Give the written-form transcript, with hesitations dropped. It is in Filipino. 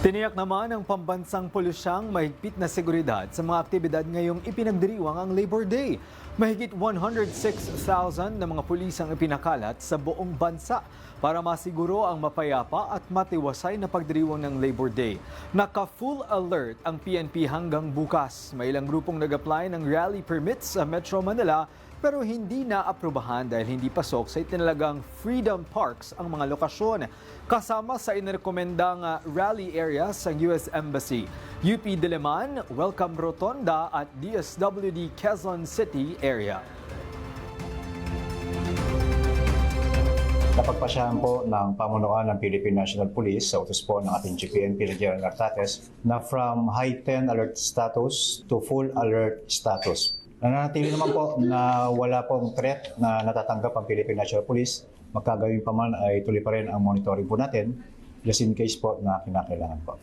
Tiniyak naman ng pambansang pulusyang mahigpit na seguridad sa mga aktibidad ngayong ipinagdiriwang ang Labor Day. Mahigit 106,000 na mga pulis ang ipinakalat sa buong bansa para masiguro ang mapayapa at matiwasay na pagdiriwang ng Labor Day. Naka-full alert ang PNP hanggang bukas. May ilang grupong nag-apply ng rally permits sa Metro Manila pero hindi na-aprobahan dahil hindi pasok sa itinalagang Freedom Parks ang mga lokasyon. Kasama sa inirekomendang rally area sa US Embassy, UP Diliman, Welcome Rotonda at DSWD Quezon City area. Napagpasyahan po ng pamunuan ng Philippine National Police sa utos po ng ating GPNP na General Nartates na from heightened alert status to full alert status. Nananatili naman po na wala pong threat na natatanggap ang Philippine National Police. Magkagawin pa man ay tuloy pa rin ang monitoring po natin just in case po na kinakailangan po.